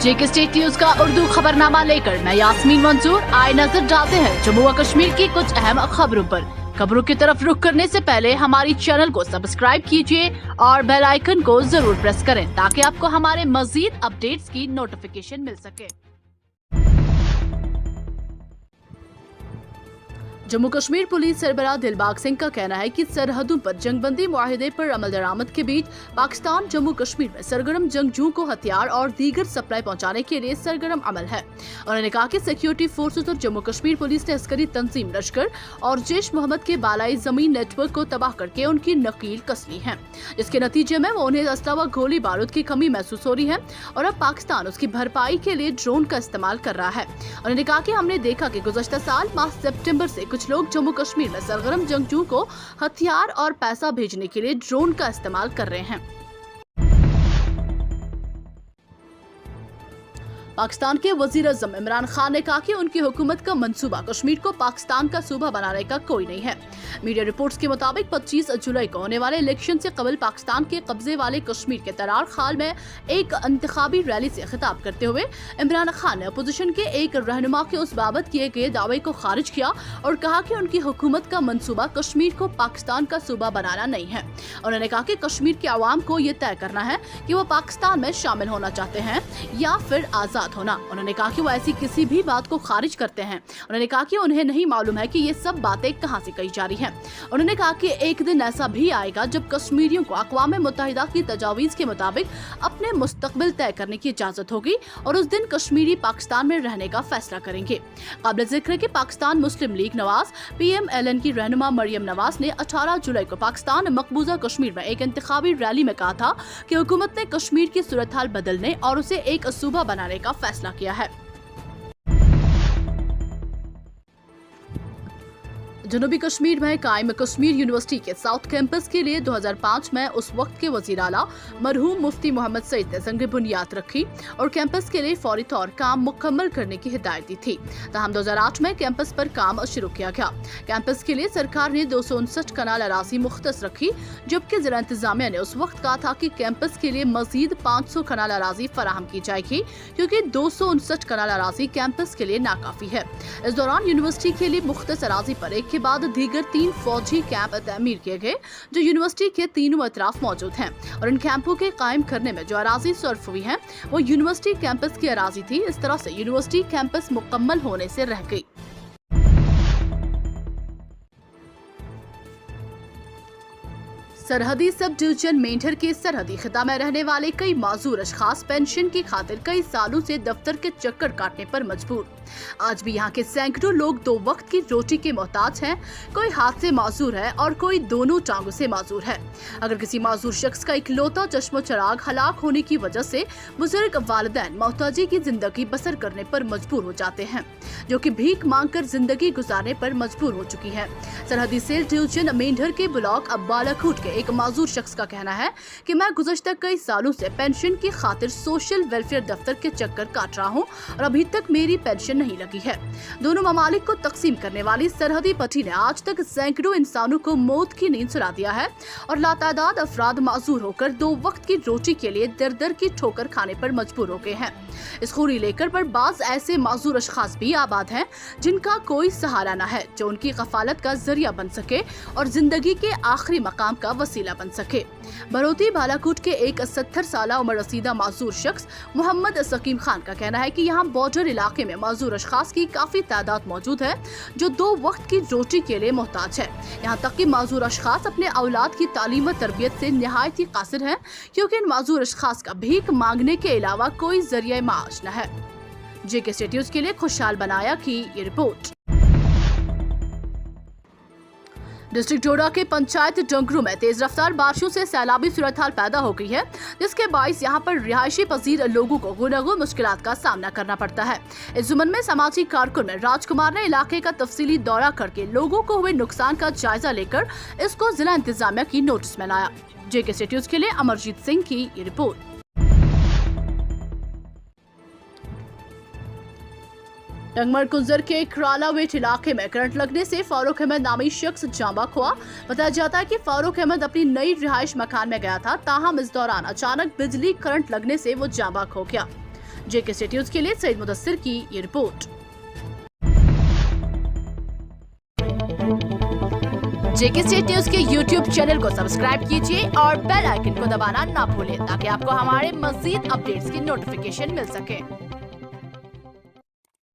जेके state news का उर्दू खबरनामा लेकर मैं यास्मीन मंजूर आए नजर डालते हैं जम्मू व कश्मीर की कुछ अहम खबरों पर। खबरों की तरफ रुख करने से पहले हमारी चैनल को सब्सक्राइब कीजिए और बेल आइकन को जरूर प्रेस करें ताकि आपको हमारे मजीद अपडेट्स की नोटिफिकेशन मिल सके। जम्मू कश्मीर पुलिस सरबराह दिलबाग सिंह का कहना है कि सरहदों पर जंगबंदी मुआहिदे पर अमल दरामद के बीच पाकिस्तान जम्मू कश्मीर में सरगर्म जंगजू को हथियार और दीगर सप्लाई पहुंचाने के लिए सरगर्म अमल है। उन्होंने कहा कि सिक्योरिटी फोर्सेस और जम्मू कश्मीर पुलिस ने अस्करी तंजीम लश्कर और जैश मोहम्मद के बालाई जमीन नेटवर्क को तबाह करके उनकी नकील कस ली है, जिसके नतीजे में उन्हें असला व गोली बारूद की कमी महसूस हो रही है और अब पाकिस्तान उसकी भरपाई के लिए ड्रोन का इस्तेमाल कर रहा है। उन्होंने कहा कि हमने देखा कि गुज़श्ता साल माह सितंबर से कुछ लोग जम्मू कश्मीर में सरगर्म जंगजू को हथियार और पैसा भेजने के लिए ड्रोन का इस्तेमाल कर रहे हैं। पाकिस्तान के वज़ीर-ए-आज़म इमरान खान ने कहा कि उनकी हुकूमत का मंसूबा कश्मीर को पाकिस्तान का सूबा बनाने का कोई नहीं है। मीडिया रिपोर्ट्स के मुताबिक 25 जुलाई को होने वाले इलेक्शन से कबल पाकिस्तान के कब्जे वाले कश्मीर के तरार खाल में एक इंतखाबी रैली से खिताब करते हुए इमरान खान ने अपोजिशन के एक रहनुमा के उस बाबत किए गए दावे को खारिज किया और कहा कि उनकी हुकूमत का मंसूबा कश्मीर को पाकिस्तान का सूबा बनाना नहीं है। उन्होंने कहा कि कश्मीर के अवाम को ये तय करना है कि वो पाकिस्तान में शामिल होना चाहते हैं या फिर आजाद होना। उन्होंने कहा कि वो ऐसी किसी भी बात को खारिज करते हैं। उन्होंने कहा कि उन्हें नहीं मालूम है कि ये सब बातें कहां से कही जा रही हैं। उन्होंने कहा कि एक दिन ऐसा भी आएगा जब कश्मीरियों को अक़वाम मुत्तहिदा की तजावीज़ के मुताबिक अपने मुस्तकबिल तय करने की इजाजत होगी और उस दिन कश्मीरी पाकिस्तान में रहने का फैसला करेंगे। काबिल जिक्र है कि पाकिस्तान मुस्लिम लीग नवाज PMLN की रहनुमा मरियम नवाज ने 18 जुलाई को पाकिस्तान मकबूजा कश्मीर में एक इंतखाबी रैली में कहा था कि हुकूमत ने कश्मीर की सूरत हाल बदलने और उसे एक सूबा बनाने का फैसला किया है। जनूबी कश्मीर में कायम कश्मीर यूनिवर्सिटी के साउथ कैंपस के लिए 2005 में उस वक्त के वजीर आला मरहूम मुफ्ती मोहम्मद सईद ने संग बुनियाद रखी और कैंपस के लिए फौरी तौर काम मुकम्मल करने की हिदायत दी थी। ताहम 2008 में कैंपस पर काम शुरू किया गया। कैंपस के लिए सरकार ने 259 कनाल अराजी मुख्तस रखी, जबकि जिला इंतजामिया ने उस वक्त कहा था कि कैंपस के लिए मजीद 500 कनाल अराजी फराहम की जाएगी, क्योंकि 259 कनाल अराजी कैंपस के लिए नाकाफी है। इस दौरान यूनिवर्सिटी के लिए मुख्तस अराजी पर एक के बाद दीगर 3 फौजी कैंप तमीर किए गए जो यूनिवर्सिटी के तीनों अतराफ मौजूद हैं और इन कैंपों के कायम करने में जो अराजी सर्फ हुई है वो यूनिवर्सिटी कैंपस की अराजी थी। इस तरह से यूनिवर्सिटी कैंपस मुकम्मल होने से रह गई। सरहदी सब डिवीजन मेंढर के सरहदी खिता में रहने वाले कई माजूर अशखास पेंशन की खातिर कई सालों से दफ्तर के चक्कर काटने पर मजबूर। आज भी यहाँ के सैकड़ों लोग 2 वक्त की रोटी के मोहताज हैं। कोई हाथ से माजूर है और कोई दोनों टांगों से माजूर है। अगर किसी माजूर शख्स का इकलौता चश्मो चराग हलाक होने की वजह से बुजुर्ग वालिदैन मोहताजी की जिंदगी बसर करने पर मजबूर हो जाते हैं, जो कि भीख मांग कर जिंदगी गुजारने पर मजबूर हो चुकी है। सरहदी सेल डिवीजन मेंढर के ब्लॉक बालाकोट के एक माजूर शख्स का कहना है कि मैं गुज़श्ता कई सालों से पेंशन की खातिर सोशल वेलफेयर दफ्तर के चक्कर काट रहा हूं और अभी तक मेरी पेंशन नहीं लगी है। दोनों ममालिक को तकसीम करने वाली सरहदी पट्टी ने आज तक सैकड़ों इंसानों को मौत की नींद सुला दिया है और लातादाद अफराद माजूर होकर 2 वक्त की रोटी के लिए दर दर की ठोकर खाने पर मजबूर हो गए हैं। इस खूरी लेकर पर बाज ऐसे माजूर अशखास भी आबाद हैं जिनका कोई सहारा न है, जो उनकी कफालत का जरिया बन सके और जिंदगी के आखिरी मकाम का वसीला बन सके। बरोती बालाकोट के एक 70 साल उम्र रसीदा माजूर शख्स मोहम्मद सकीम खान का कहना है कि यहाँ बॉर्डर इलाके में माजूर अशखास की काफी तादाद मौजूद है जो 2 वक्त की रोटी के लिए मोहताज है। यहाँ तक कि माजूर अशखास अपने औलाद की तालीम व तरबियत से निहायत ही कासिर है, क्योंकि इन माजूर अशखास का भीख मांगने के अलावा कोई जरिया माश न है। जेके स्टेट न्यूज के लिए खुशहाल बनाया की ये रिपोर्ट। डिस्ट्रिक्ट डोडा के पंचायत डंगरू में तेज रफ्तार बारिशों से सैलाबी सूरत हाल पैदा हो गई है, जिसके बाइस यहाँ पर रिहायशी पजीर लोगों को गुनागुन मुश्किलात का सामना करना पड़ता है। इस जुम्मन में समाजी कारकुन राजकुमार ने इलाके का तफसीली दौरा करके लोगों को हुए नुकसान का जायजा लेकर इसको जिला इंतजामिया की नोटिस में लाया। जेके स्टेट न्यूज के लिए अमरजीत सिंह की ये रिपोर्ट। टंगमर कुंजर के क्रालावेट इलाके में करंट लगने से फारूक अहमद नामी शख्स जांबाक हुआ। बताया जाता है कि फारूक अहमद अपनी नई रिहाइश मकान में गया था, ताहम इस दौरान अचानक बिजली करंट लगने से वो जांबाक हो गया। जेके स्टेट न्यूज के लिए सईद मुदस्सिर की ये रिपोर्ट। जेके स्टेट न्यूज के YouTube चैनल को सब्सक्राइब कीजिए और बेल आइकन को दबाना ना भूलें ताकि आपको हमारे मज़ीद अपडेट्स की नोटिफिकेशन मिल सके।